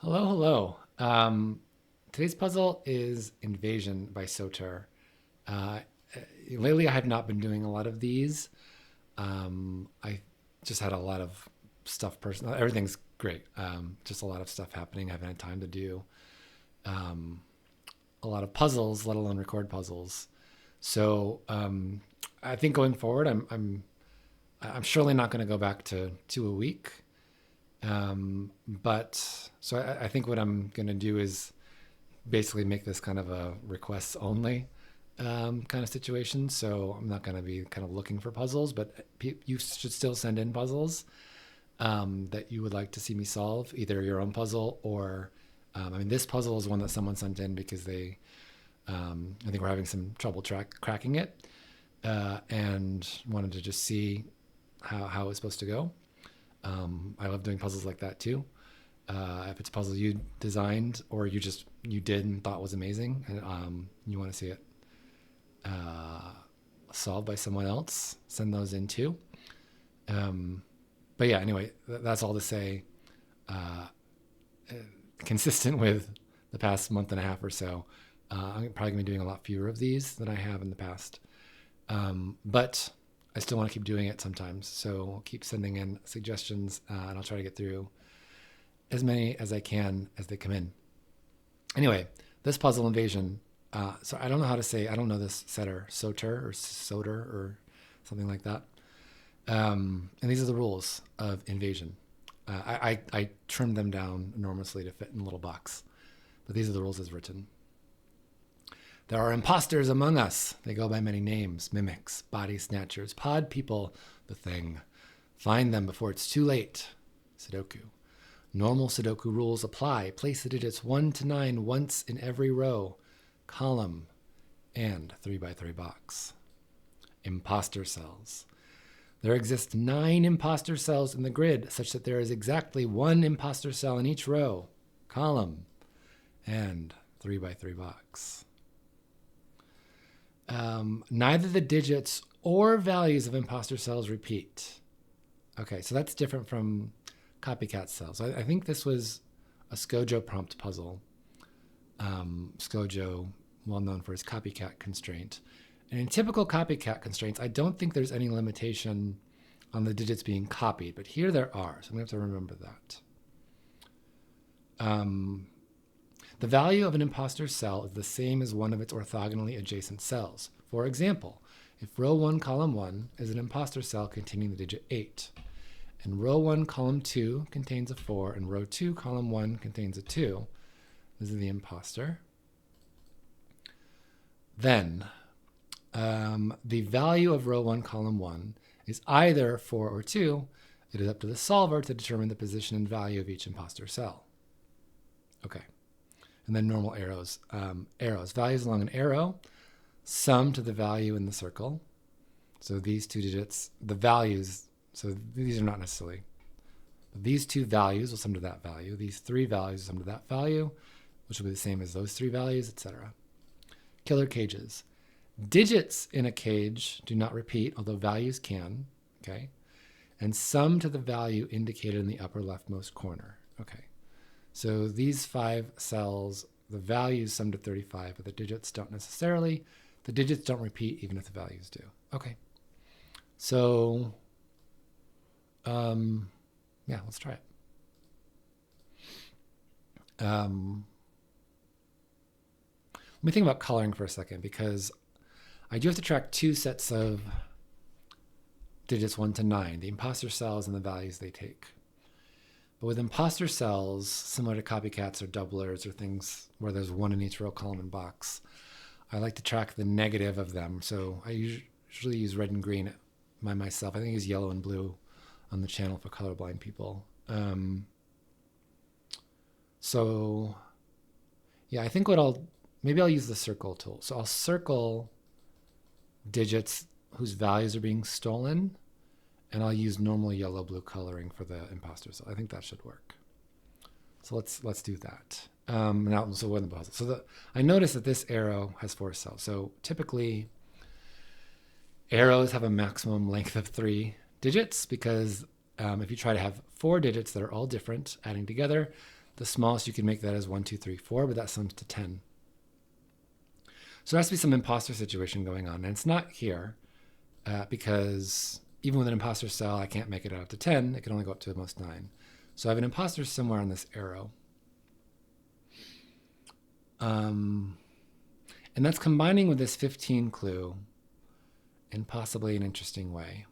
Hello, hello. Today's puzzle is Invasion by Soter. Uh, Lately, I have not been doing a lot of these. I just had a lot of stuff. Personal, everything's great. Just a lot of stuff happening. I haven't had time to do a lot of puzzles, let alone record puzzles. So I think going forward, I'm surely not going to go back to two a week. But so I think what I'm going to do is basically make this kind of a requests only kind of situation. So I'm not going to be kind of looking for puzzles, but you should still send in puzzles that you would like to see me solve, either your own puzzle or, I mean, this puzzle is one that someone sent in because I think we're having some trouble cracking it and wanted to just see how it's supposed to go. I love doing puzzles like that too. If it's a puzzle you designed or you did and thought was amazing, and you want to see it solved by someone else, send those in too. But yeah, anyway, that's all to say. Uh, Consistent with the past month and a half or so, I'm probably gonna be doing a lot fewer of these than I have in the past. But I still want to keep doing it sometimes, so I'll keep sending in suggestions, and I'll try to get through as many as I can as they come in. Anyway, this puzzle invasion. So I don't know how to say. I don't know this setter, Soter or something like that. And these are the rules of invasion. I trimmed them down enormously to fit in a little box, but these are the rules as written. There are imposters among us. They go by many names: mimics, body snatchers, pod people, the thing. Find them before it's too late. Sudoku. Normal Sudoku rules apply. Place the digits 1 to 9 once in every row, column, and 3x3 box. Imposter cells. There exist 9 imposter cells in the grid, such that there is exactly 1 imposter cell in each row, column, and 3x3 box. Neither the digits or values of imposter cells repeat. Okay, so that's different from copycat cells. I think this was a Scojo prompt puzzle. Scojo, well known for his copycat constraint. And in typical copycat constraints, I don't think there's any limitation on the digits being copied, but here there are, so I'm going to have to remember that. The value of an imposter cell is the same as one of its orthogonally adjacent cells. For example, if row 1, column 1 is an imposter cell containing the digit 8, and row 1, column 2 contains a 4, and row 2, column 1 contains a 2, this is the imposter, then the value of row 1, column 1 is either 4 or 2. It is up to the solver to determine the position and value of each imposter cell. Okay. And then normal arrows. Arrows. Values along an arrow sum to the value in the circle. So these two digits, the values, so these are not necessarily. These two values will sum to that value. These 3 values will sum to that value, which will be the same as those 3 values, etc. Killer cages. Digits in a cage do not repeat, although values can, okay? And sum to the value indicated in the upper leftmost corner, okay? So these 5 cells, the values sum to 35, but the digits don't necessarily. The digits don't repeat even if the values do. Okay. So, yeah, let's try it. Let me think about coloring for a second, because I do have to track 2 sets of digits 1 to 9, the imposter cells and the values they take. But with imposter cells, similar to copycats or doublers or things where there's 1 in each row, column, and box, I like to track the negative of them. So I usually use red and green by myself. I think I use yellow and blue on the channel for colorblind people. So yeah, I think maybe I'll use the circle tool. So I'll circle digits whose values are being stolen, and I'll use normal yellow-blue coloring for the imposter cell. I think that should work. So let's do that. Now, so what in the puzzle? So I noticed that this arrow has 4 cells. So typically, arrows have a maximum length of 3 digits because if you try to have 4 digits that are all different, adding together, The smallest you can make that is 1, 2, 3, 4, but that sums to 10. So there has to be some imposter situation going on. And it's not here because even with an imposter cell, I can't make it out to 10. It can only go up to the most 9. So I have an imposter somewhere on this arrow. And that's combining with this 15 clue in possibly an interesting way.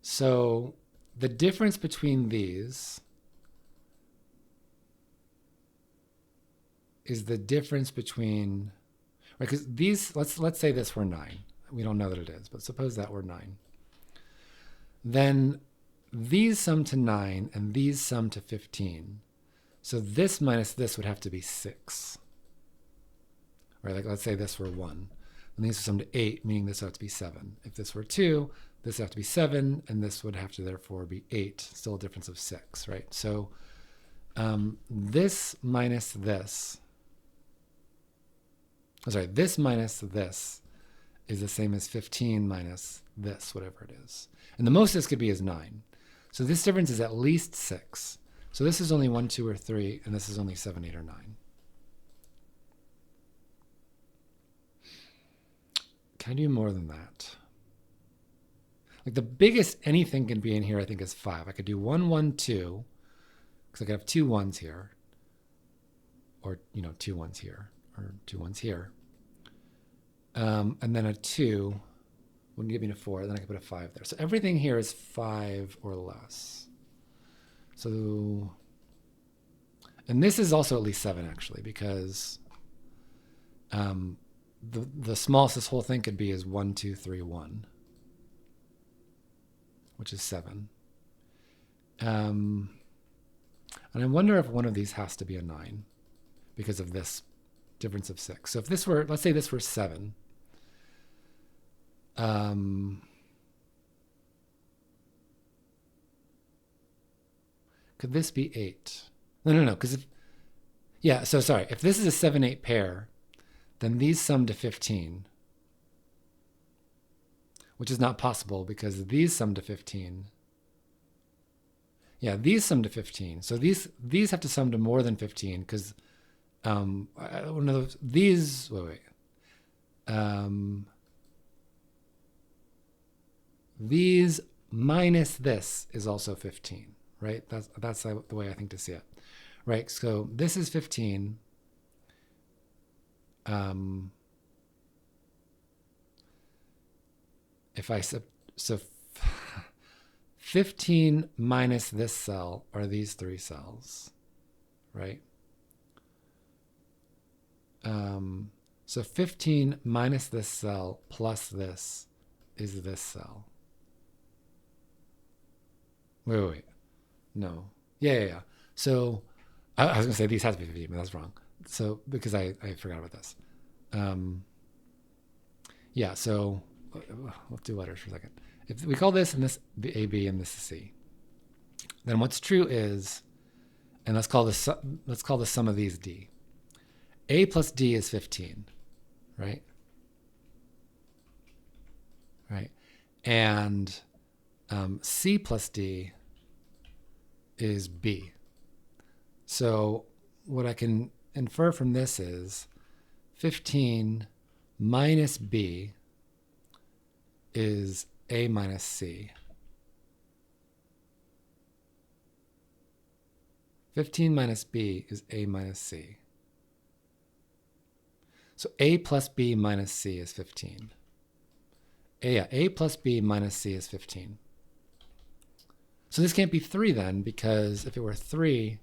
So the difference between these is the difference between, right? Because these, let's say this were 9. We don't know that it is, but suppose that were 9. Then these sum to 9 and these sum to 15. So this minus this would have to be 6. Right? Like let's say this were 1. And these would sum to 8, meaning this would have to be 7. If this were 2, this would have to be 7, and this would have to therefore be 8. Still a difference of 6, right? So this minus this, this minus this is the same as 15 minus this, whatever it is. And the most this could be is 9. So this difference is at least 6. So this is only 1, 2, or 3, and this is only 7, 8, or 9. Can I do more than that? Like the biggest anything can be in here, I think, is 5. I could do 1, 1, 2, because I could have 2 1s here, or 2 1s here, or 2 1s here, and then a 2 wouldn't give me a 4. Then I could put a 5 there. So everything here is 5 or less. So, and this is also at least 7 actually, because the smallest this whole thing could be is 1, 2, 3, 1, which is 7. And I wonder if one of these has to be a 9 because of this difference of 6. So if this were, let's say this were 7, could this be 8? No, because if this is a 7, 8 pair, then these sum to 15, which is not possible because these sum to 15. Yeah, these sum to 15. So these have to sum to more than 15 because these minus this is also 15, right? That's the way I think to see it, right? So this is 15. If I so 15 minus this cell are these 3 cells, right? So 15 minus this cell plus this is this cell. Wait. No. Yeah. So I was going to say these have to be 15, but that's wrong. So because I forgot about this. So let's do letters for a second. If we call this and this A, B, and this is C, then what's true is, and let's call the sum of these D. A plus D is 15, right? Right. And C plus D is B. So what I can infer from this is 15 minus B is A minus C. 15 minus B is A minus C. So A plus B minus C is 15. A plus B minus C is 15. So this can't be 3 then, because if it were 3,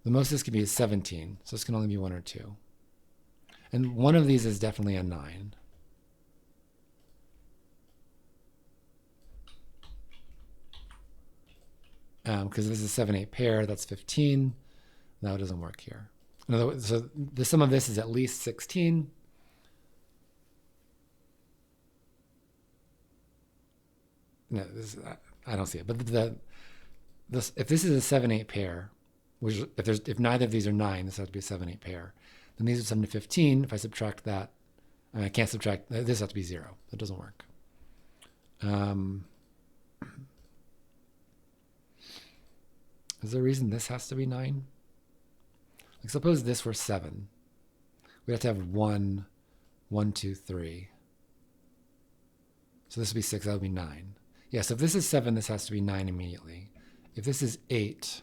the most this could be is 17. So this can only be 1 or 2. And one of these is definitely a 9. Because this is a 7, 8 pair, that's 15. No, it doesn't work here. In other words, so the sum of this is at least 16. No, I don't see it. But if this is a 7, 8 pair, which if neither of these are 9, this has to be a 7, 8 pair. Then these are sum to 15. If I subtract that, I can't subtract. This has to be 0. That doesn't work. Is there a reason this has to be 9? Like suppose this were 7. We have to have 1, 1, 2, 3. So this would be 6, that would be 9. Yeah, so if this is 7, this has to be 9 immediately. If this is 8,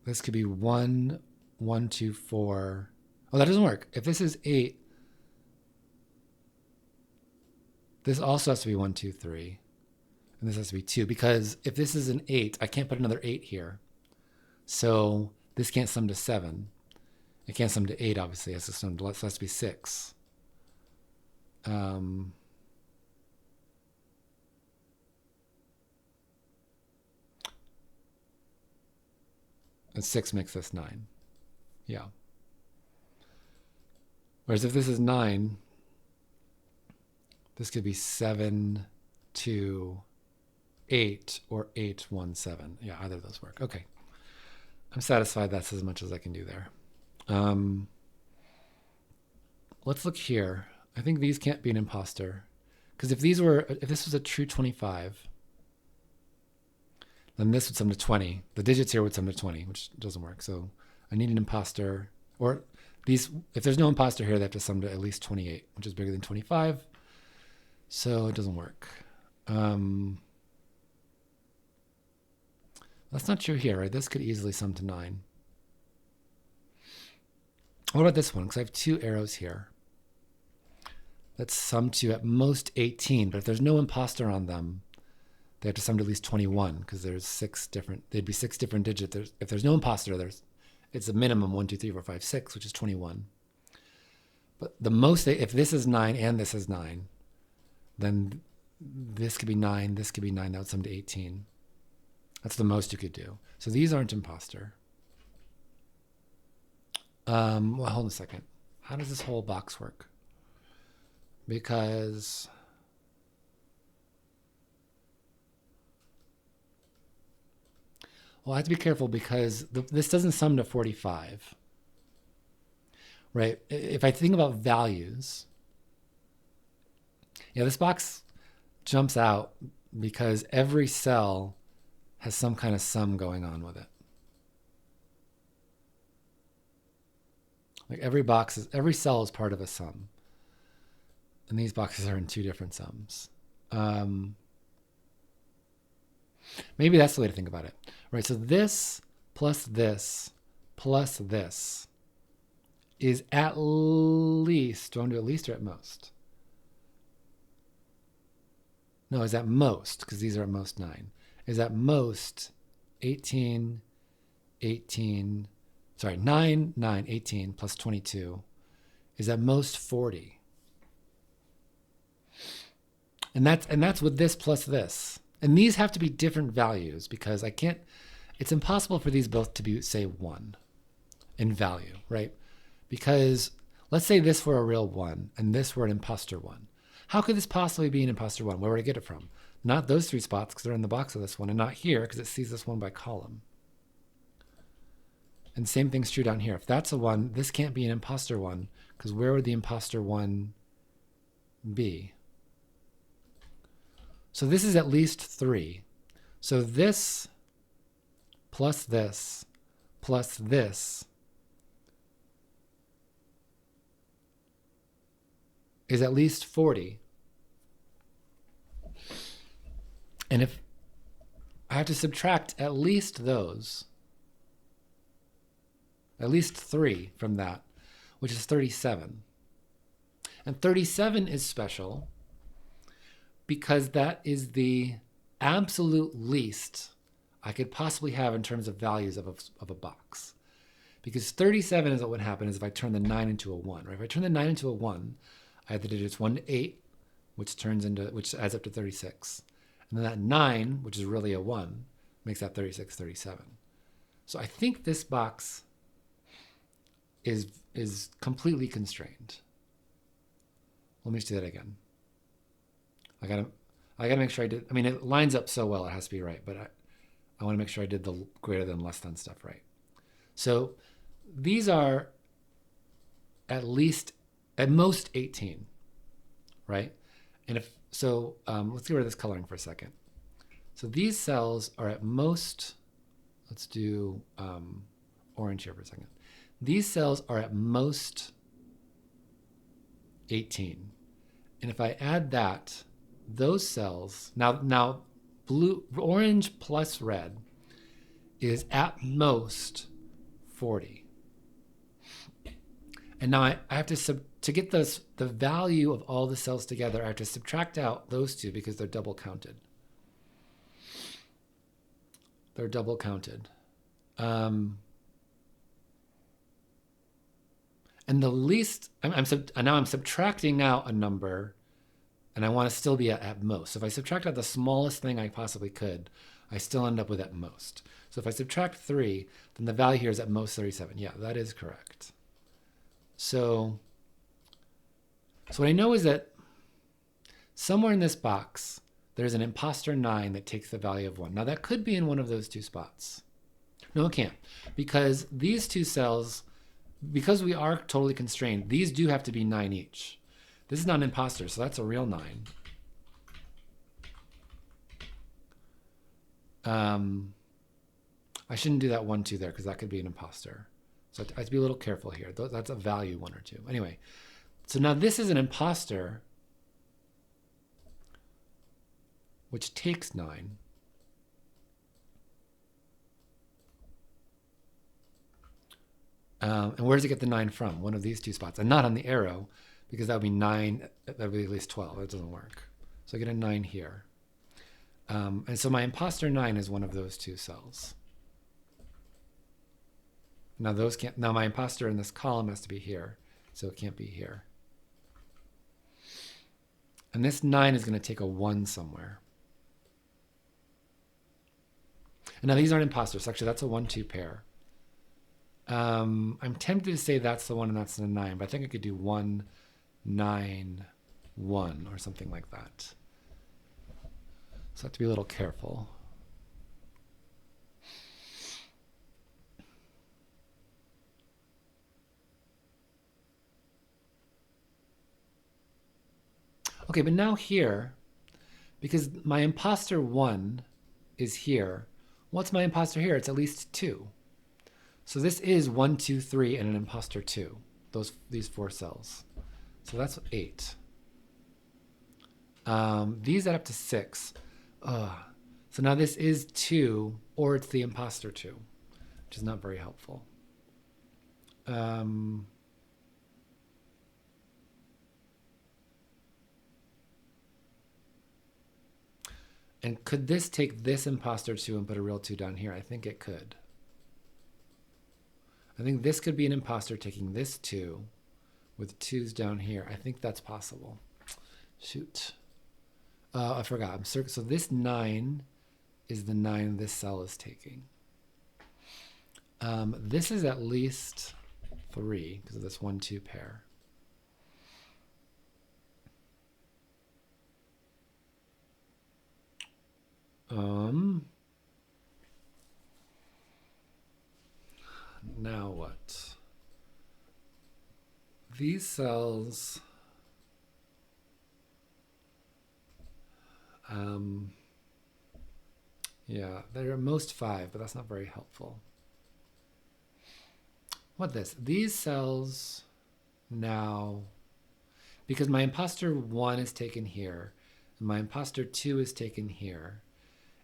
this could be 1, 1, 2, 4. Oh, that doesn't work. If this is 8, this also has to be 1, 2, 3. And this has to be 2. Because if this is an 8, I can't put another 8 here. So this can't sum to 7. It can't sum to 8, obviously. It has to sum to, so it has to be 6. And 6 makes this 9. Yeah. Whereas if this is 9, this could be 7, 2, 8, or 8, 1, 7. Yeah, either of those work. Okay. I'm satisfied that's as much as I can do there. Let's look here. I think these can't be an imposter. Because if this was a true 25, then this would sum to 20. The digits here would sum to 20, which doesn't work. So I need an imposter. Or these, if there's no imposter here, they have to sum to at least 28, which is bigger than 25. So it doesn't work. That's not true here, right? This could easily sum to 9. What about this one? Because I have 2 arrows here. Let's sum to at most 18, but if there's no imposter on them, they have to sum to at least 21 because there's 6 different, they'd be 6 different digits. If there's no imposter, it's a minimum 1, 2, 3, 4, 5, 6, which is 21. But the most, if this is 9 and this is 9, then this could be 9, this could be 9, that would sum to 18. That's the most you could do. So these aren't imposter. Well, hold on a second. How does this whole box work? Because well, I have to be careful because this doesn't sum to 45, right? If I think about values, yeah, this box jumps out because every cell has some kind of sum going on with it. Like every cell is part of a sum. And these boxes are in 2 different sums. Maybe that's the way to think about it. Right, so this plus this plus this is at least, do I want to do at least or at most? No, is at most, because these are at most 9. Is at most 18, 18, sorry, 9, 9, 18 plus 22 is at most 40. And that's with this plus this. And these have to be different values because it's impossible for these both to be, say, 1 in value, right? Because let's say this were a real 1 and this were an imposter 1. How could this possibly be an imposter 1? Where would I get it from? Not those 3 spots because they're in the box of this one, and not here because it sees this 1 by column. And same thing's true down here. If that's a 1, this can't be an imposter 1 because where would the imposter 1 be? So this is at least 3. So this plus this plus this is at least 40. And if I have to subtract at least those, at least 3 from that, which is 37. And 37 is special because that is the absolute least I could possibly have in terms of values of a box. Because 37 is what would happen is if I turn the 9 into a 1. Right? If I turn the 9 into a 1, I have the digits 1 to 8, which adds up to 36. And then that 9, which is really a 1, makes that 36, 37. So I think this box is completely constrained. Let me just do that again. I gotta make sure I did. I mean, it lines up so well, it has to be right. But I want to make sure I did the greater than less than stuff right. So these are at most 18, right? And if so, let's get rid of this coloring for a second. So these cells are at most, let's do orange here for a second. These cells are at most 18. And if I add that, those cells, now blue, orange plus red is at most 40. And now I have to get the value of all the cells together, I have to subtract out those two because they're double counted. They're double counted. And the least, now I'm subtracting out a number, and I want to still be at most. So if I subtract out the smallest thing I possibly could, I still end up with at most. So if I subtract 3, then the value here is at most 37. Yeah, that is correct. So what I know is that somewhere in this box, there's an imposter 9 that takes the value of 1. Now that could be in one of those two spots. No, it can't. Because these two cells, because we are totally constrained, these do have to be 9 each. This is not an imposter, so that's a real 9. I shouldn't do that 1, 2 there because that could be an imposter. So I have to be a little careful here. That's a value 1 or 2. Anyway, so now this is an imposter, which takes 9. And where does it get the 9 from? One of these two spots. And not on the arrow, because that would be 9, that would be at least 12. That doesn't work. So I get a 9 here. And so my imposter 9 is one of those two cells. Now those can't, now my imposter in this column has to be here, so it can't be here. And this 9 is going to take a 1 somewhere. And now these aren't imposters. Actually, that's a 1-2 pair. I'm tempted to say that's the 1 and that's the 9, but I think I could do 1, 9, 1 or something like that. So I have to be a little careful. Okay, but now here, because my imposter 1 is here, what's my imposter here? It's at least 2. So this is 1, 2, 3, and an imposter 2. These 4 cells. So that's 8. These add up to 6. So now this is 2, or it's the imposter 2, which is not very helpful. And could this take this imposter 2 and put a real 2 down here? I think it could. I think this could be an imposter taking this 2 with 2s down here. I think that's possible. Shoot. I forgot. So this 9 is the 9 this cell is taking. This is at least 3 because of this 1, 2 pair. Now what? These cells, yeah, they're at most 5, but that's not very helpful. What this? These cells now, because my imposter 1 is taken here, and my imposter 2 is taken here.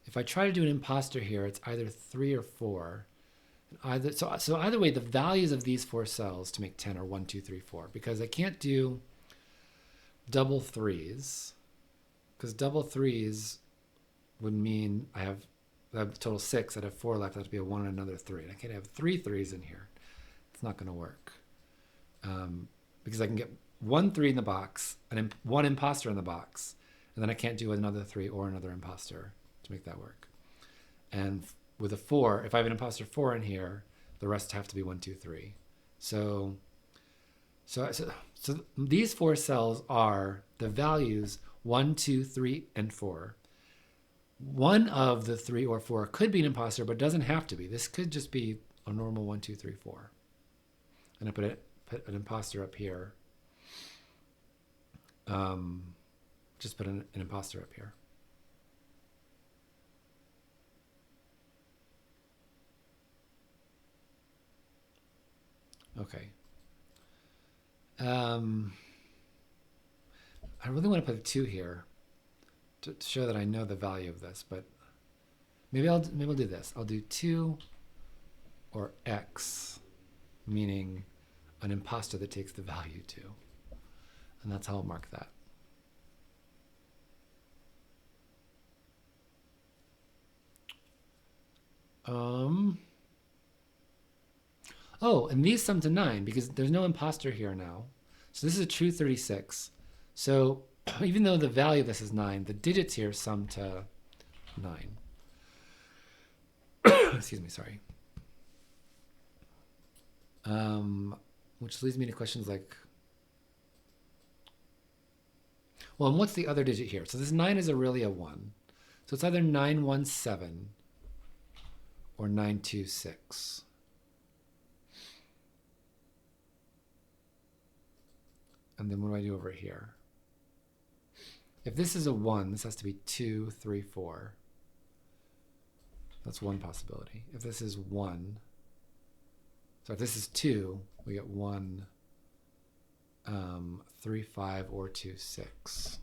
If I try to do an imposter here, it's either 3 or 4. So either way, the values of these 4 cells to make 10 are 1, 2, 3, 4, because I can't do double 3s, because double 3s would mean I have a total 6. I'd have 4 left. That would be a 1 and another 3. And I can't have 3 3s in here. It's not going to work, because I can get 1 3 in the box and 1 imposter in the box, and then I can't do another 3 or another imposter to make that work. And with a 4, if I have an imposter 4 in here, the rest have to be 1, 2, 3. So these 4 cells are the values 1, 2, 3, and 4. One of the 3 or 4 could be an imposter, but doesn't have to be. This could just be a normal 1, 2, 3, 4. And I put an imposter up here. Just put an imposter up here. Okay. I really want to put a 2 here to show that I know the value of this, but maybe I'll do this. I'll do 2 or X, meaning an imposter that takes the value 2. And that's how I'll mark that. Oh, and these sum to 9 because there's no imposter here now. So this is a true 36. So even though the value of this is 9, the digits here sum to 9. Excuse me, sorry. Which leads me to questions like, well, and what's the other digit here? So this 9 is really a 1. So it's either 917 or 926. And then what do I do over here? If this is a 1, this has to be 2, 3, 4. That's one possibility. If this is 1, so if this is 2, we get 1, 3, 5, or 2, 6.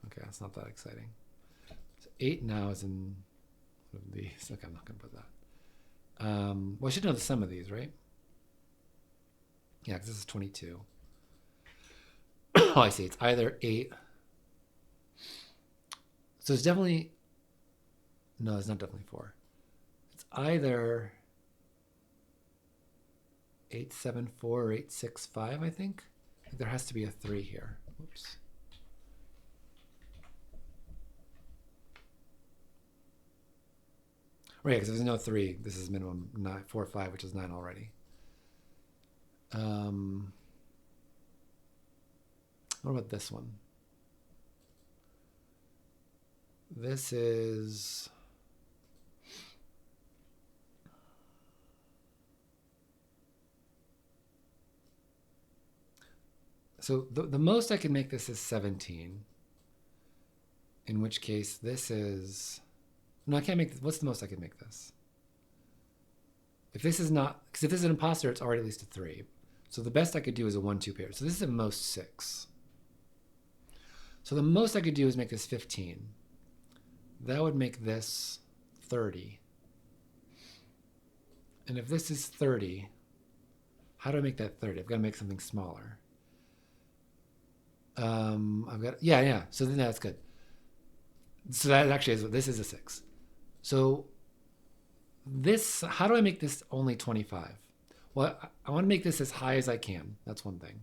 Okay, that's not that exciting. So 8 now is in one of these. Okay, I'm not going to put that. Well, I should know the sum of these, right? Yeah, because this is 22. Oh, I see. It's either 8. So it's definitely, no, it's not definitely 4. It's either 874 or 865, I think. There has to be a 3 here. Oops. Right, because there's no 3. This is minimum 9, 4, 5, which is 9 already. What about this one? This is... So the most I can make this is 17. In which case this is... No, I can't make this. What's the most I can make this? If this is not... Because if this is an imposter, it's already at least a 3. So the best I could do is a 1-2 pair. So this is at most 6. So the most I could do is make this 15. That would make this 30. And if this is 30, how do I make that 30? I've got to make something smaller. I've got, yeah. So then that's good. So that actually is, this is a 6. So this, how do I make this only 25? Well, I want to make this as high as I can. That's one thing.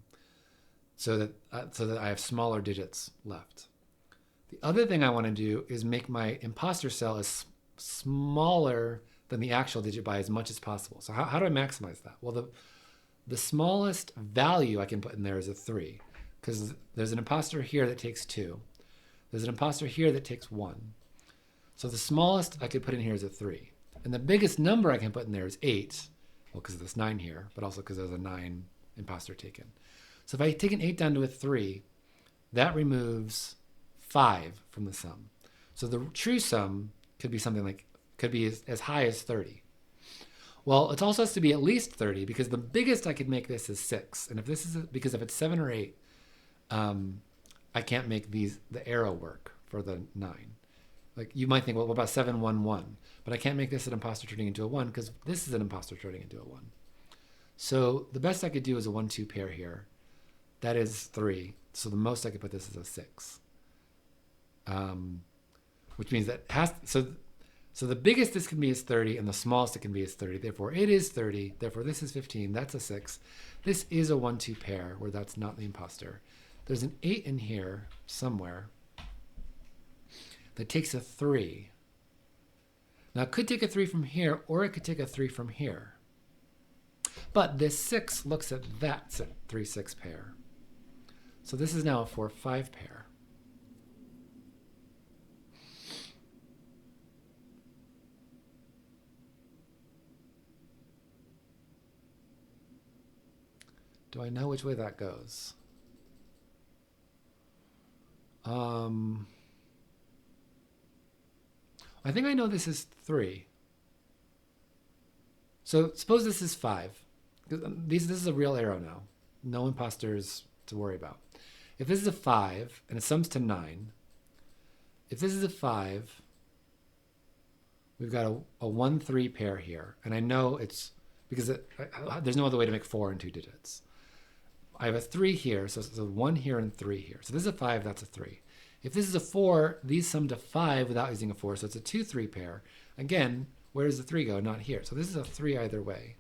So that I have smaller digits left. The other thing I want to do is make my imposter cell as smaller than the actual digit by as much as possible. So how do I maximize that? Well, the smallest value I can put in there is a 3, because there's an imposter here that takes 2. There's an imposter here that takes 1. So the smallest I could put in here is a 3. And the biggest number I can put in there is 8. Well, because of this 9 here, but also because there's a 9 imposter taken. So if I take an 8 down to a 3, that removes 5 from the sum. So the true sum could be something like, could be as high as 30. Well, it also has to be at least 30 because the biggest I could make this is 6. And if this is, because if it's 7 or 8, I can't make the arrow work for the 9. Like you might think, well, what about 7, 1, 1? But I can't make this an imposter turning into a 1 because this is an imposter turning into a 1. So the best I could do is a 1-2 pair here. That is 3. So the most I could put this is a 6. Which means that so the biggest this can be is 30 and the smallest it can be is 30. Therefore it is 30. Therefore this is 15. That's a 6. This is a 1-2 pair where that's not the imposter. There's an 8 in here somewhere that takes a 3. Now it could take a 3 from here or it could take a 3 from here. But this 6 looks at that 3-6 pair. So this is now a 4-5 pair. Do I know which way that goes? I think I know this is 3. So suppose this is 5. This is a real arrow now. No imposters to worry about. If this is a 5 and it sums to 9, if this is a 5, we've got a 1-3 pair here. And I know it's because there's no other way to make 4 in 2 digits. I have a 3 here, so it's a 1 here and 3 here. So this is a 5, that's a 3. If this is a 4, these sum to 5 without using a 4, so it's a 2-3 pair. Again, where does the 3 go? Not here. So this is a 3 either way.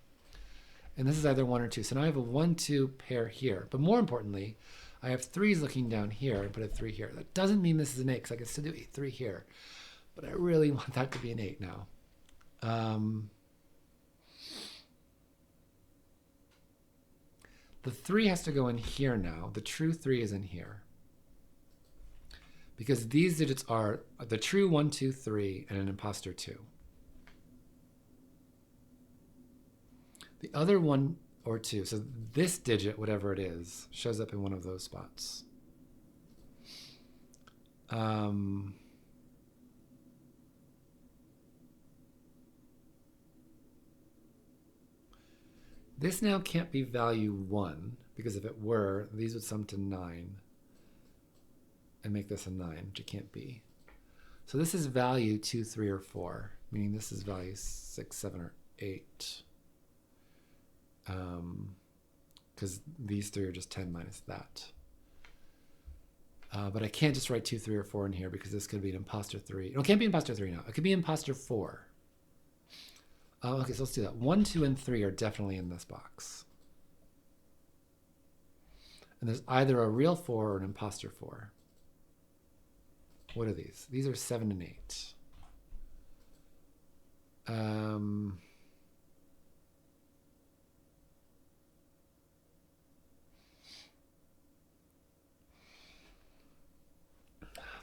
And this is either 1 or 2. So now I have a 1-2 pair here. But more importantly, I have 3s looking down here and put a 3 here. That doesn't mean this is an 8 because I can still do 3 here. But I really want that to be an 8 now. The 3 has to go in here now. The true 3 is in here. Because these digits are the true 1, 2, 3 and an imposter 2. The other 1 or 2, so this digit, whatever it is, shows up in one of those spots. This now can't be value 1, because if it were, these would sum to 9 and make this a 9, which it can't be. So this is value 2, 3, or 4, meaning this is value 6, 7, or 8. Because these 3 are just 10 minus that. But I can't just write 2, 3, or 4 in here because this could be an imposter 3. No, it can't be imposter 3 now. It could be imposter 4. Okay, so let's do that. 1, 2, and 3 are definitely in this box. And there's either a real 4 or an imposter 4. What are these? These are 7 and 8.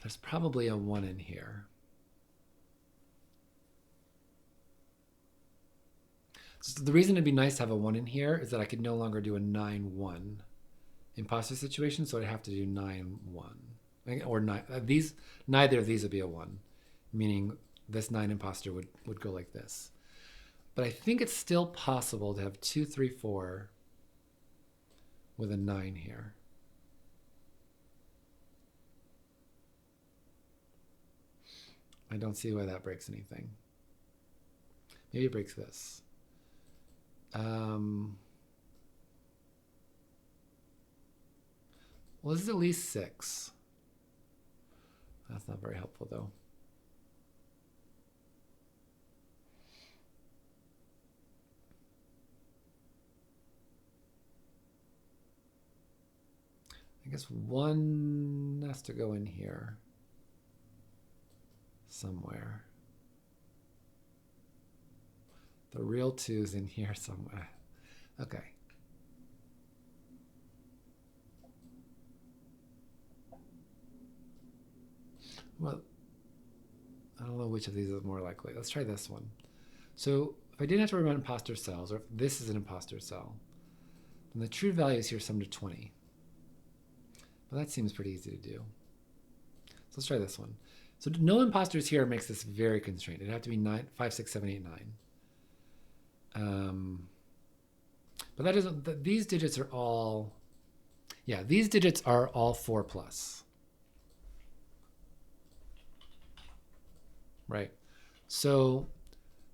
There's probably a 1 in here. So the reason it'd be nice to have a 1 in here is that I could no longer do a 9-1 imposter situation, so I'd have to do 9-1. Or 9. Neither of these would be a 1, meaning this 9 imposter would go like this. But I think it's still possible to have 2, 3, 4 with a 9 here. I don't see why that breaks anything. Maybe it breaks this. Well, this is at least 6. That's not very helpful, though. I guess 1 has to go in here somewhere. The real 2's in here somewhere. Okay. Well, I don't know which of these is more likely. Let's try this one. So if I didn't have to worry about imposter cells, or if this is an imposter cell, then the true values here sum to 20. But that seems pretty easy to do. So let's try this one. So no imposters here makes this very constrained. It'd have to be 9, 5, 6, 7, 8, 9. But that doesn't, these digits are all, yeah, these digits are all 4 plus. Right. So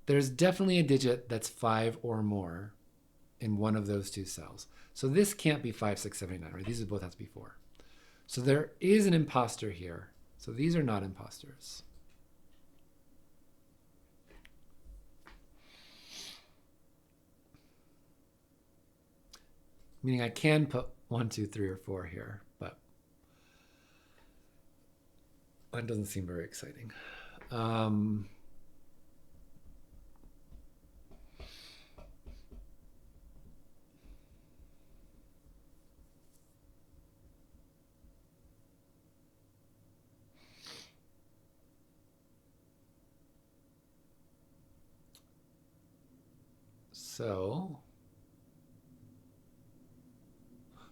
there's definitely a digit that's 5 or more in one of those 2 cells. So this can't be 5, 6, 7, 8, 9, right? These would both have to be 4. So there is an imposter here. So these are not imposters. Meaning I can put 1, 2, 3, or 4 here, but that doesn't seem very exciting.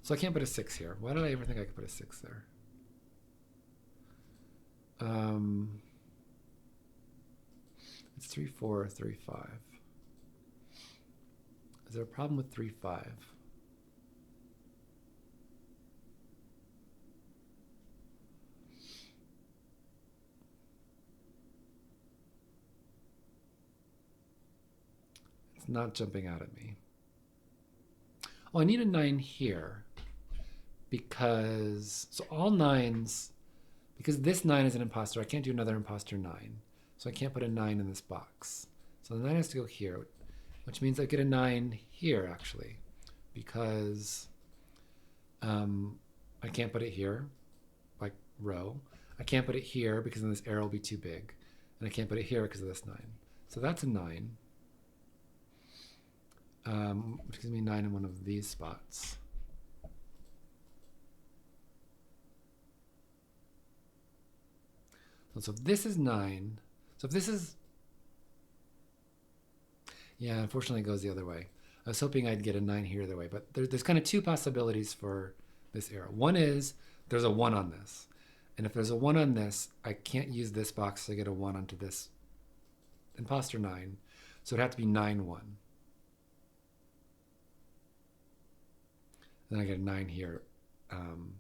So I can't put a 6 here. Why did I ever think I could put a 6 there? It's 3, 4, 3, 5. Is there a problem with 3, 5? It's not jumping out at me. Oh, I need a 9 here because, so all 9s, because this 9 is an imposter, I can't do another imposter 9. So I can't put a 9 in this box. So the 9 has to go here, which means I get a 9 here actually, because I can't put it here, like row. I can't put it here because then this arrow will be too big. And I can't put it here because of this 9. So that's a 9. Which gives me 9 in one of these spots. So if this is 9, so if this is, yeah, unfortunately it goes the other way. I was hoping I'd get a 9 here the other way, but there's kind of two possibilities for this arrow. One is there's a 1 on this. And if there's a 1 on this, I can't use this box to get a 1 onto this imposter 9. So it'd have to be 9, 1. Then I get a 9 here, and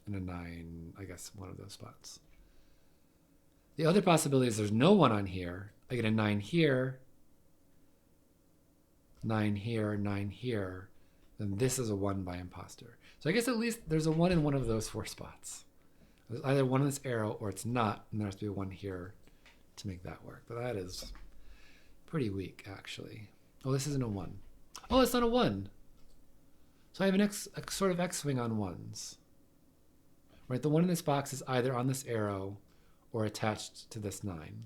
a 9, I guess, one of those spots. The other possibility is there's no 1 on here. I get a 9 here, 9 here, 9 here. Then this is a 1 by imposter. So I guess at least there's a 1 in one of those 4 spots. There's either 1 in this arrow or it's not, and there has to be a 1 here to make that work. But that is pretty weak, actually. Oh, this isn't a 1. Oh, it's not a 1. So I have a sort of X-swing on 1s. Right, the 1 in this box is either on this arrow or attached to this 9.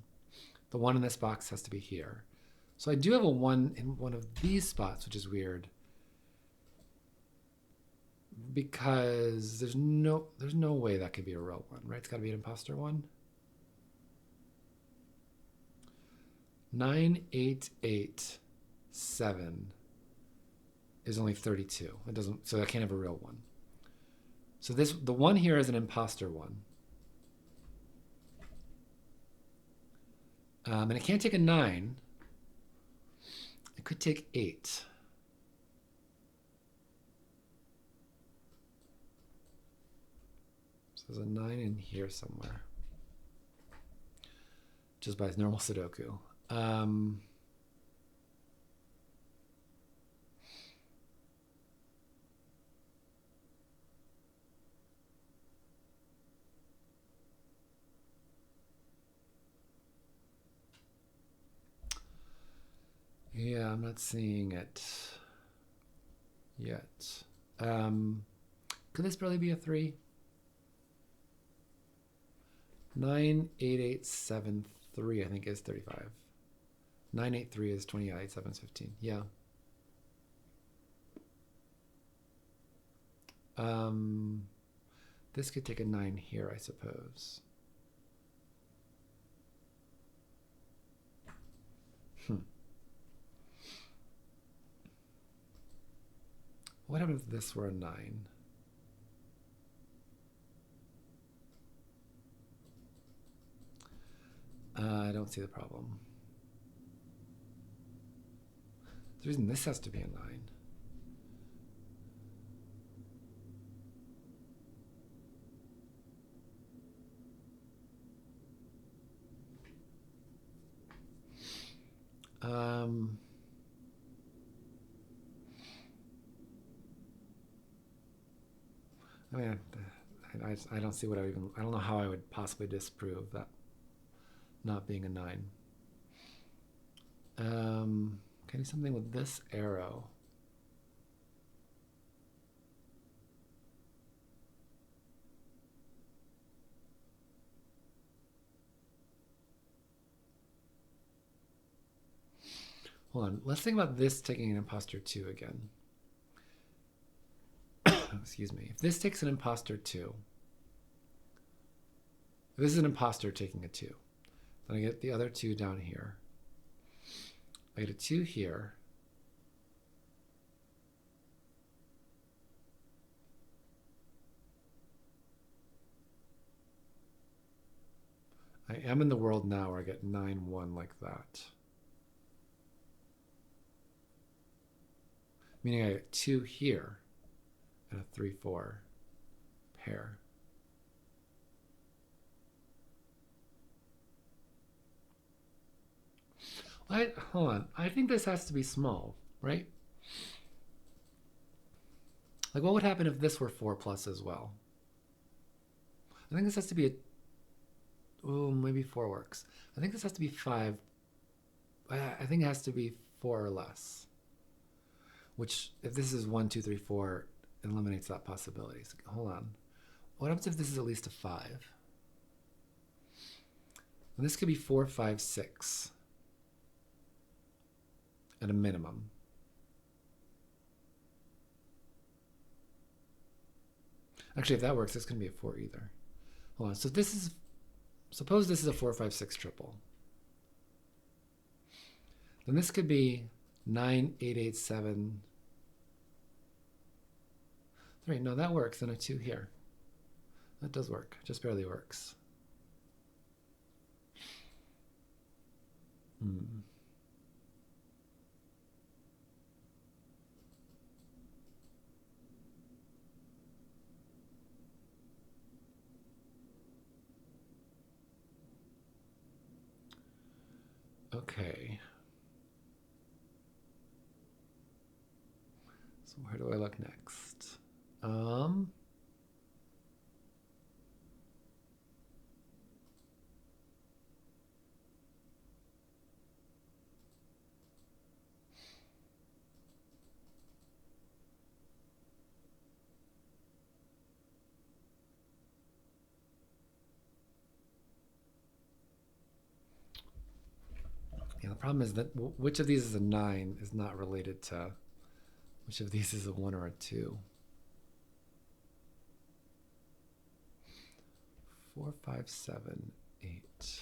The 1 in this box has to be here. So I do have a 1 in one of these spots, which is weird. Because there's no way that could be a row 1, right? It's got to be an imposter 1. 9, 8, 8, 7 is only 32. It doesn't, so I can't have a real 1. So the 1 here is an imposter 1. And it can't take a 9. It could take 8. So there's a 9 in here somewhere. Just by normal Sudoku. Yeah, I'm not seeing it yet. Could this probably be a 3? 9, 8, 8, 7, 3, I think is 35. 9, 8, 3 is 28, 7 is 15. Yeah. This could take a 9 here, I suppose. What happens if this were a 9? I don't see the problem. The reason this has to be a 9. I mean, I don't see what I don't know how I would possibly disprove that not being a 9. Can I do something with this arrow? Hold on, let's think about this taking an imposter 2 again. Excuse me. If this takes an imposter 2, if this is an imposter taking a 2, then I get the other 2 down here. I get a 2 here. I am in the world now where I get 9, 1 like that. meaning I get 2 here and a 3, 4 pair. Hold on. I think this has to be small, right? Like, what would happen if this were 4 plus as well? I think this has to be oh, maybe 4 works. I think this has to be 5. I think it has to be 4 or less. Which, if this is 1, 2, 3, 4, eliminates that possibility. So, hold on. What happens if this is at least a 5? And this could be 4, 5, 6 at a minimum. Actually, if that works, this couldn't be a 4 either. Hold on. So this is, suppose this is a 4, 5, 6 triple. Then this could be 9, 8, 8, 7, 3. No, that works. And a 2 here. That does work. Just barely works. Okay. So where do I look next? Yeah, the problem is that which of these is a 9 is not related to which of these is a 1 or a 2. 4, 5, 7, 8.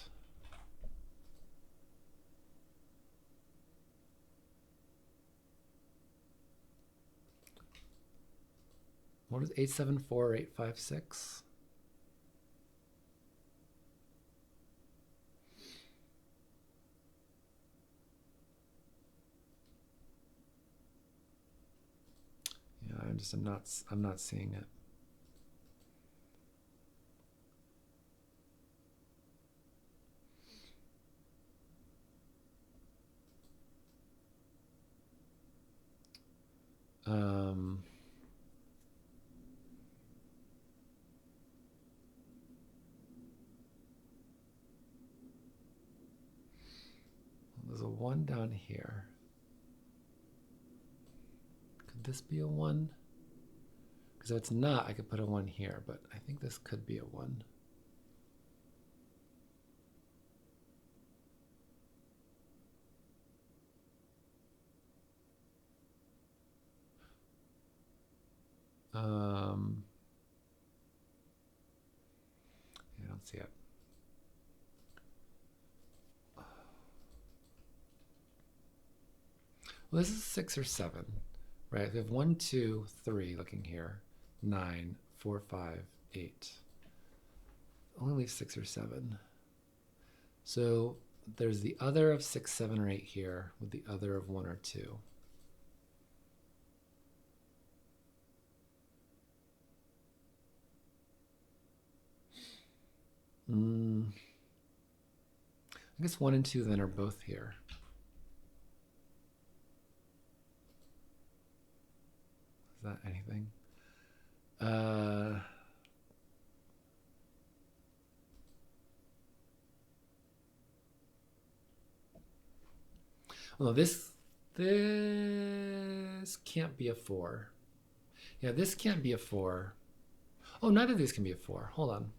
What is 8, 7, 4, 8, 5, 6? Yeah, I'm not seeing it. There's a 1 down here. Could this be a 1? Because if it's not, I could put a 1 here, but I think this could be a 1. I don't see it. Well, this is 6 or 7, right? We have 1, 2, 3 looking here, 9, 4, 5, 8. Only leaves 6 or 7. So there's the other of 6, 7, or 8 here with the other of 1 or 2. I guess 1 and 2 then are both here. Is that anything? Well, this can't be a 4. Yeah, this can't be a 4. Oh, neither of these can be a 4. Hold on.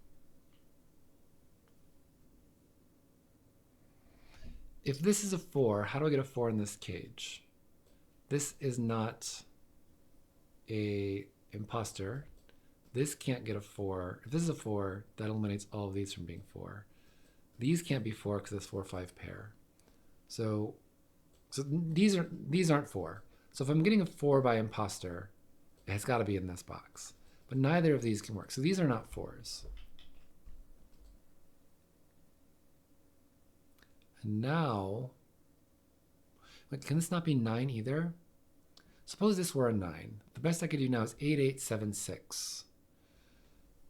If this is a 4, how do I get a 4 in this cage? This is not a imposter. This can't get a 4. If this is a 4, that eliminates all of these from being 4. These can't be 4 because it's 4, 5 pair. So these aren't 4. So if I'm getting a 4 by imposter, it's got to be in this box. But neither of these can work. So these are not 4s. And now, can this not be 9 either? Suppose this were a 9. The best I could do now is 8876,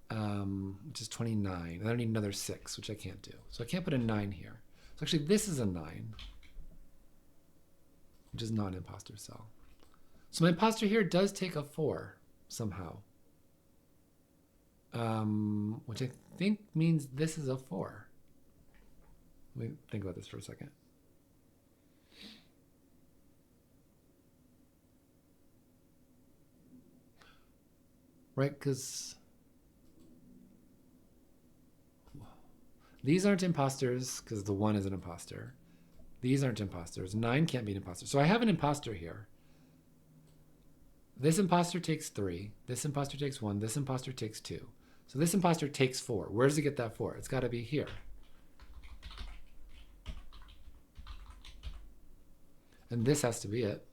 which is 29. And I need another 6, which I can't do. So I can't put a 9 here. So actually, this is a 9, which is not an imposter cell. So my imposter here does take a 4 somehow, which I think means this is a 4. Let me think about this for a second. Right, because these aren't imposters because the 1 is an imposter. These aren't imposters. 9 can't be an imposter. So I have an imposter here. This imposter takes 3. This imposter takes 1. This imposter takes 2. So this imposter takes 4. Where does it get that 4? It's got to be here. And this has to be it.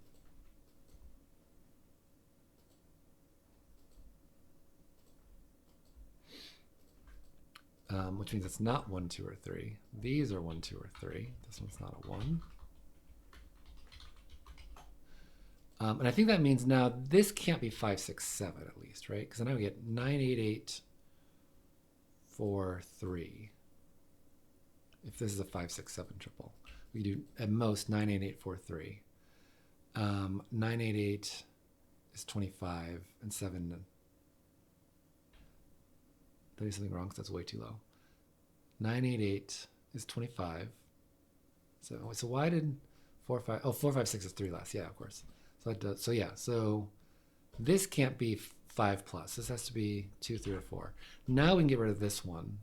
Which means it's not 1, 2, or 3. These are 1, 2, or 3. This one's not a 1. And I think that means now this can't be 5, 6, 7 at least, right? Because now we get 9, 8, 8, 4, 3. If this is a 5, 6, 7 triple, we do at most 9, 8, 8, 4, 3. 9, 8, 8 is 25, and 7. Did I do something wrong? Because that's way too low. 9, 8, 8 is 25. So why did 4, 5? Oh, 4, 5, 6 is 3 less. Yeah, of course. So that does. So yeah. So this can't be 5 plus. This has to be 2, 3, or 4. Now we can get rid of this one,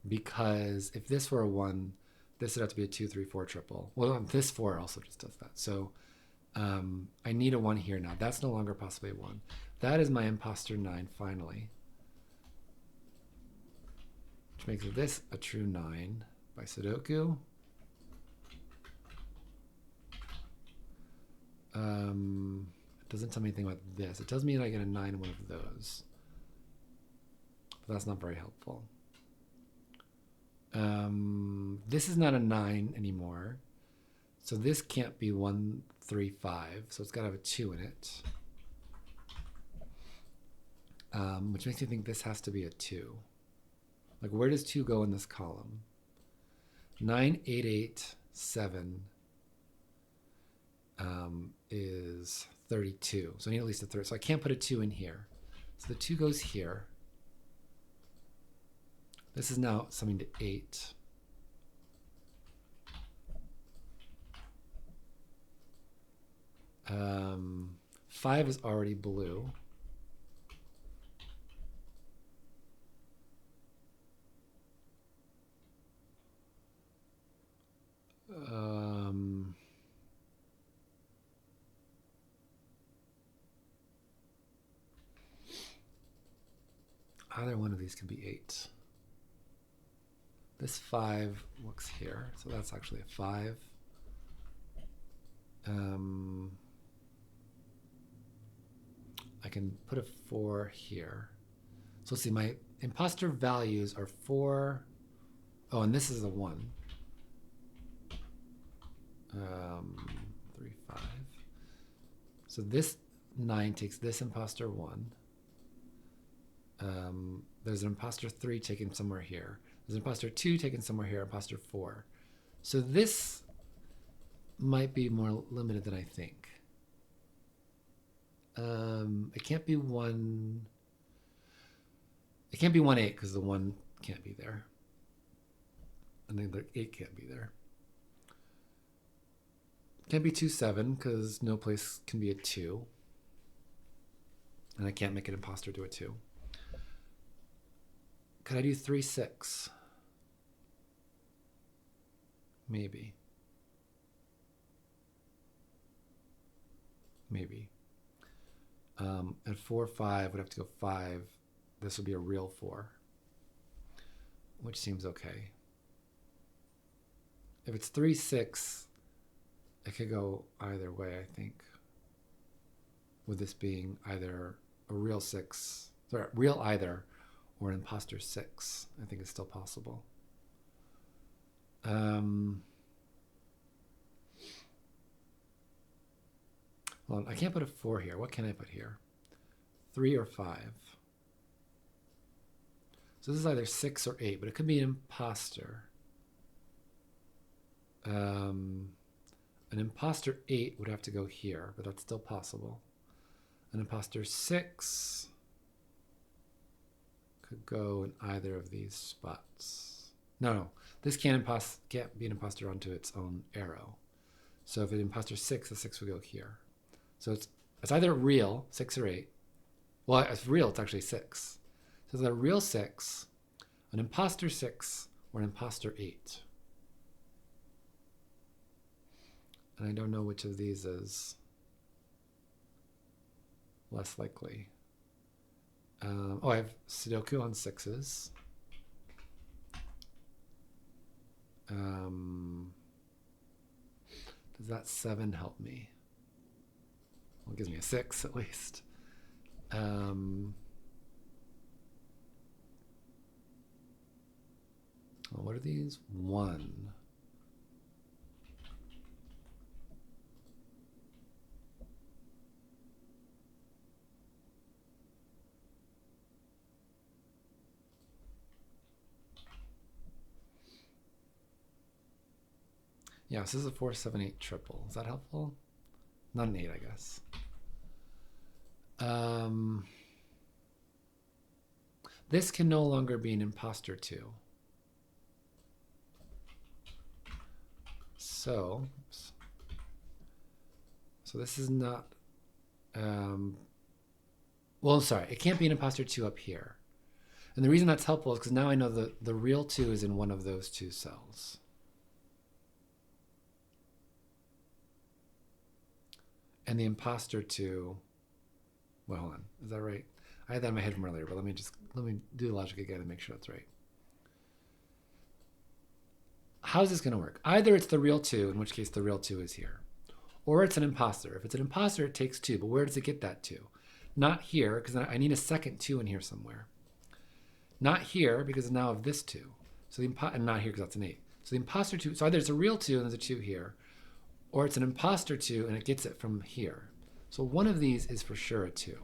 because if this were a 1, this would have to be a 2, 3, 4 triple. Well, this 4 also just does that. So I need a 1 here now. That's no longer possibly a 1. That is my imposter 9 finally, which makes this a true 9 by Sudoku. It doesn't tell me anything about this. It tells me that I get a 9 in one of those, but that's not very helpful. This is not a 9 anymore, so this can't be 1, 3, 5. So it's got to have a 2 in it, which makes me think this has to be a 2. Like, where does 2 go in this column? 9, 8, 8, 7 is 32. So I need at least a 3rd. So I can't put a 2 in here. So the 2 goes here. This is now summing to 8. Um, 5 is already blue. Either one of these can be 8. This 5 looks here, so that's actually a 5. I can put a 4 here. So let's see, my imposter values are 4. Oh, and this is a 1. 3, 5. So this 9 takes this imposter 1. There's an imposter 3 taken somewhere here. There's an imposter 2 taken somewhere here, imposter 4. So this might be more limited than I think. It can't be 1. It can't be 1, 8 because the 1 can't be there. And then the 8 can't be there. Can't be 2, 7 because no place can be a 2. And I can't make an imposter do a 2. Could I do 3, 6? Maybe. Maybe. And 4, 5 would have to go 5. This would be a real 4, which seems okay. If it's 3, 6, it could go either way, I think. With this being either a real 6, sorry, real either, or an imposter 6, I think it's still possible. Well, Hold on, I can't put a 4 here. What can I put here? 3 or 5. So this is either 6 or 8, but it could be an imposter. An imposter 8 would have to go here, but that's still possible. An imposter 6 could go in either of these spots. No, this can't be an imposter onto its own arrow. So if it's imposter 6, the 6 would go here. So it's either real, 6 or 8. Well, if real, it's actually 6. So it's a real 6, an imposter 6, or an imposter 8. And I don't know which of these is less likely. I have Sudoku on 6s. Does that 7 help me? Well, it gives me a 6 at least. What are these? 1. Yeah, so this is a 4, 7, 8 triple. Is that helpful? Not an 8, I guess. This can no longer be an imposter 2. So this is not, well, sorry, it can't be an imposter 2 up here. And the reason that's helpful is because now I know the real 2 is in one of those 2 cells. And the imposter 2, well, hold on, is that right? I had that in my head from earlier, but let me do the logic again and make sure that's right. How's this going to work? Either it's the real 2, in which case the real 2 is here, or it's an imposter. If it's an imposter, it takes 2, but where does it get that 2? Not here, because I need a second 2 in here somewhere. Not here, because now of this 2. So and not here, because that's an 8. So the imposter 2, so either it's a real 2 and there's a 2 here, or it's an imposter 2 and it gets it from here. So one of these is for sure a 2.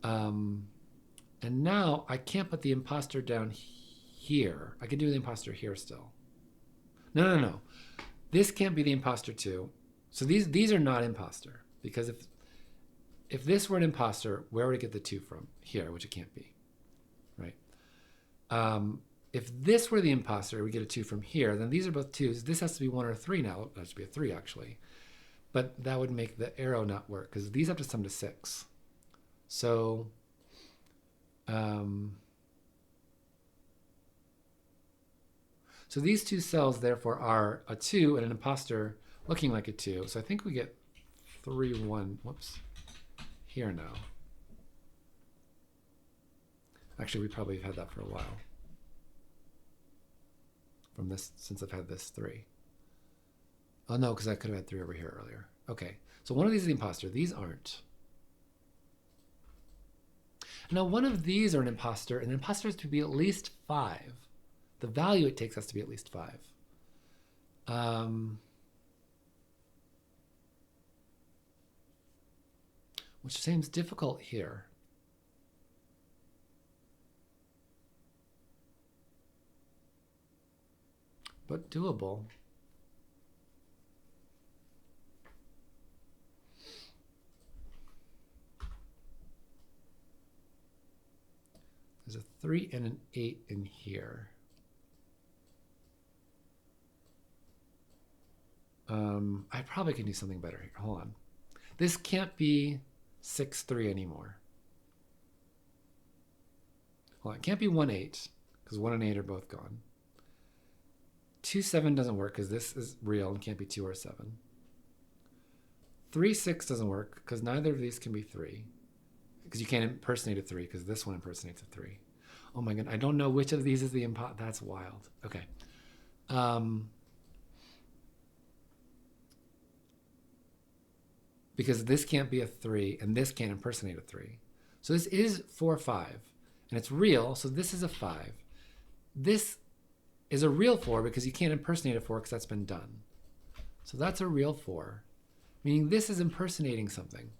And now I can't put the imposter down here. I can do the imposter here still. No. This can't be the imposter 2. So these are not imposter, because if this were an imposter, where would it get the 2 from? Here, which it can't be, right? If this were the imposter, we get a 2 from here, then these are both 2s. This has to be 1 or 3 now. That should be a 3, actually. But that would make the arrow not work, because these have to sum to 6. So, so these 2 cells, therefore, are a 2 and an imposter looking like a 2. So I think we get 3, 1, whoops, here now. Actually, we probably have had that for a while. From this, since I've had this 3. Oh no, because I could have had 3 over here earlier. Okay, so one of these is the imposter. These aren't. Now one of these are an imposter, and an imposter has to be at least 5. The value it takes has to be at least 5. Which seems difficult here. But doable. There's a 3 and an 8 in here. I probably can do something better here. Hold on. This can't be 6, 3 anymore. Hold on. It can't be 1, 8, because 1 and 8 are both gone. 2, 7 doesn't work because this is real and can't be 2 or 7. 3, 6 doesn't work because neither of these can be 3. Because you can't impersonate a 3 because this one impersonates a 3. Oh my god, I don't know which of these is the that's wild. Okay. Because this can't be a 3 and this can't impersonate a 3. So this is 4, 5. And it's real, so this is a 5. This is a real 4 because you can't impersonate a 4 because that's been done. So that's a real 4. meaning this is impersonating something,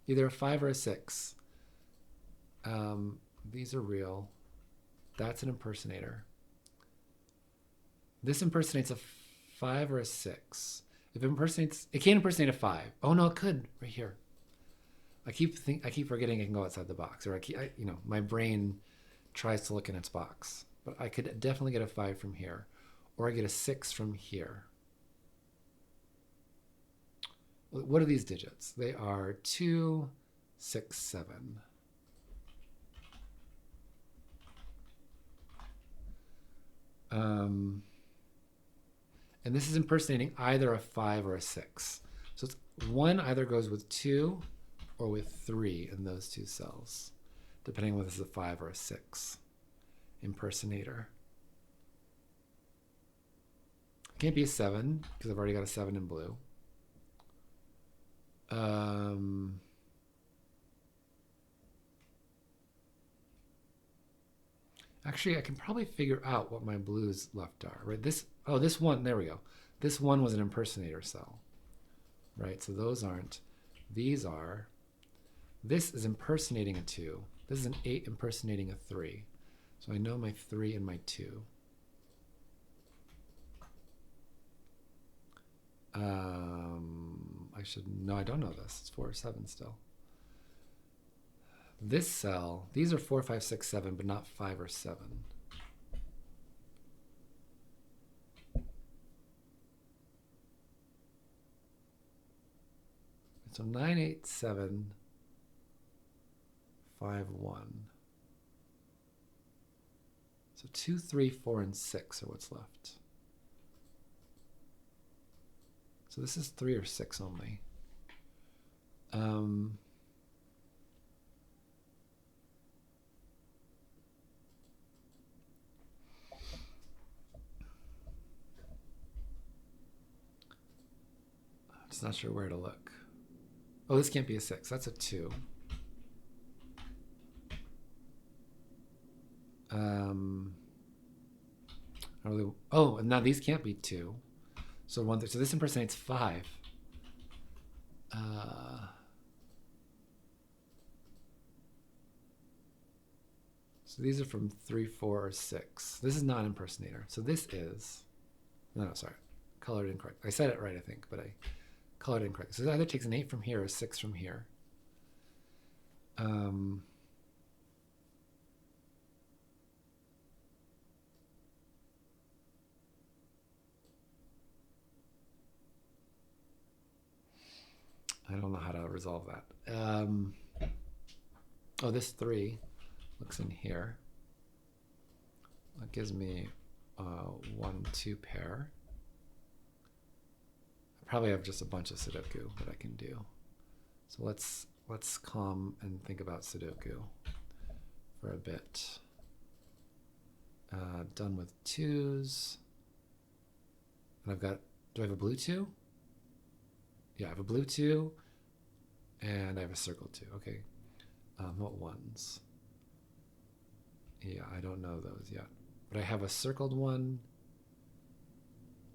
either a 5 or a 6. These are real. That's an impersonator. This impersonates a 5 or a 6. If it impersonates, it can't impersonate a 5. Oh no, it could right here. I keep forgetting I can go outside the box, or my brain tries to look in its box. But I could definitely get a 5 from here, or I get a 6 from here. What are these digits? They are 2, 6, 7. And this is impersonating either a 5 or a 6. So it's 1 either goes with 2 or with 3 in those two cells, depending on whether this is a 5 or a 6 impersonator. It can't be a 7 because I've already got a 7 in blue. Actually, I can probably figure out what my blues left are, right? This one, there we go. This one was an impersonator cell, right? So those aren't. These are. This is impersonating a 2. This is an 8 impersonating a 3. So I know my 3 and my 2. I don't know this. It's 4 or 7 still. This cell, these are 4, 5, 6, 7, but not 5 or 7. So 9, 8, 7, 5, 1. So 2, 3, 4, and 6 are what's left. So this is 3 or 6 only. Just not sure where to look. Oh, this can't be a 6. That's a 2. Oh, and now these can't be 2. So 1, 3. So this impersonates 5. So these are from 3, 4, or 6. This is not an impersonator. So this is. No, sorry. Colored incorrect. I said it right, I think, but I colored incorrect. So it either takes an 8 from here or a 6 from here. I don't know how to resolve that. Oh, this 3 looks in here. That gives me 1, 2 pair. I probably have just a bunch of Sudoku that I can do. So let's calm and think about Sudoku for a bit. Done with 2s. And I've got, do I have a blue 2? Yeah, I have a blue 2 and I have a circle 2. Okay. What 1s? Yeah, I don't know those yet. But I have a circled 1.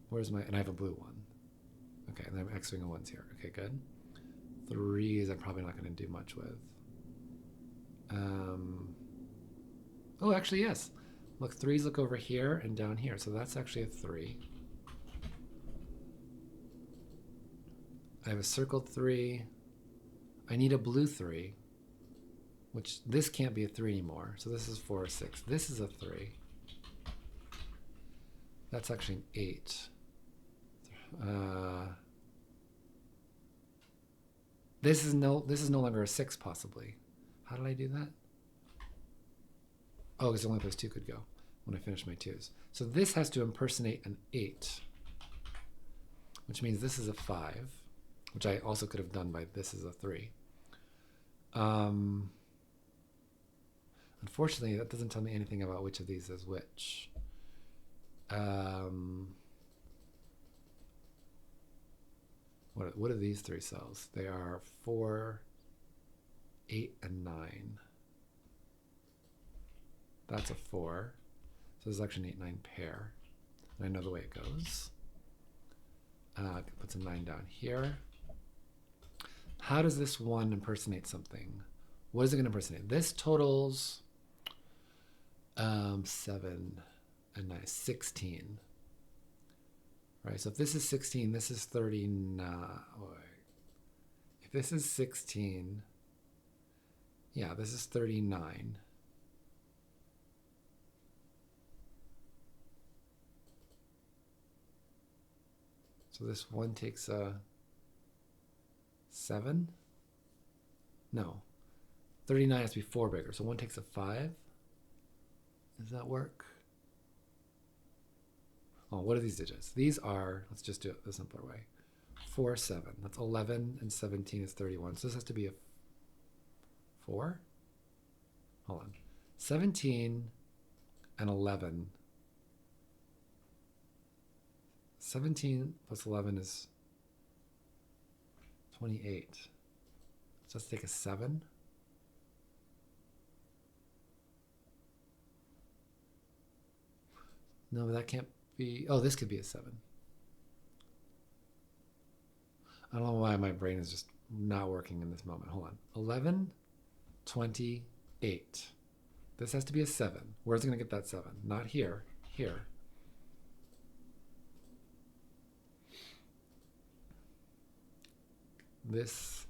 Where's my, and I have a blue 1. Okay, and then I'm X-wing a 1s here. Okay, good. 3s I'm probably not going to do much with. Oh, actually, yes. Look, 3s look over here and down here. So that's actually a 3. I have a circled 3. I need a blue 3, which this can't be a 3 anymore. So this is 4 or 6. This is a 3. That's actually an 8. This is no longer a 6 possibly. How did I do that? Oh, because only those 2 could go when I finish my 2s. So this has to impersonate an 8, which means this is a 5, which I also could have done by this is a 3. Unfortunately, that doesn't tell me anything about which of these is which. What are these 3 cells? They are 4, 8, and 9. That's a 4. So this is actually an 8, 9 pair. And I know the way it goes. It puts a 9 down here. how does this one impersonate something? What is it going to impersonate? This totals 7 and 9, 16. Right, so if this is 16, this is 39. If this is 16, yeah, this is 39. So this one takes a 7? No. 39 has to be 4 bigger, so one takes a 5. Does that work? Oh, what are these digits? These are, let's just do it the simpler way. 4, 7. That's 11, and 17 is 31. So this has to be a 4? Hold on. 17 and 11. 17 plus 11 is 28. So let's take a 7. No, that can't be. Oh, this could be a 7. I don't know why my brain is just not working in this moment. Hold on. 11, 28. This has to be a 7. Where's it going to get that 7? Not here. Here. This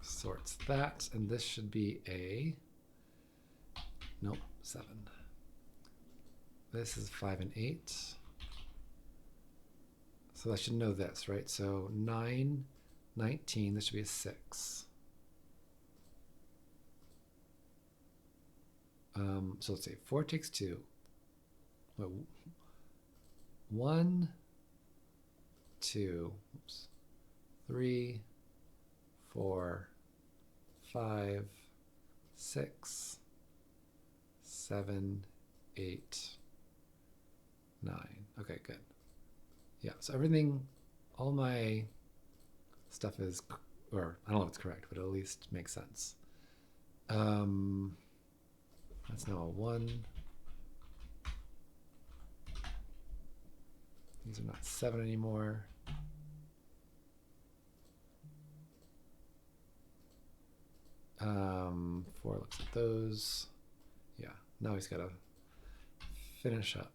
sorts that, and this should be a, nope, 7. This is 5 and 8. So I should know this, right? So 9, 19, this should be a 6. So let's see, 4 takes 2. 1, 2, oops, 3, 4, 5, 6, 7, 8, 9. Okay, good. Yeah, so everything, all my stuff is, or I don't know if it's correct, but it at least makes sense. That's now a 1. These are not 7 anymore. Four looks at those. Yeah, now he's got to finish up.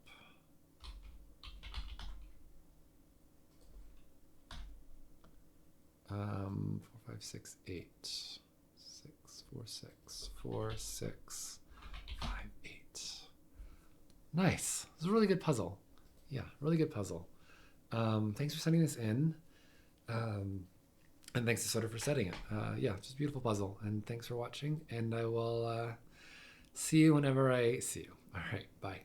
Four, 5, 6, 8. 6, 4, 6, 4, 6, 5, 8. Nice. This is a really good puzzle. Yeah, really good puzzle. Thanks for sending this in. And thanks to Soda for setting it. Yeah, just a beautiful puzzle. And thanks for watching. And I will see you whenever I see you. All right, bye.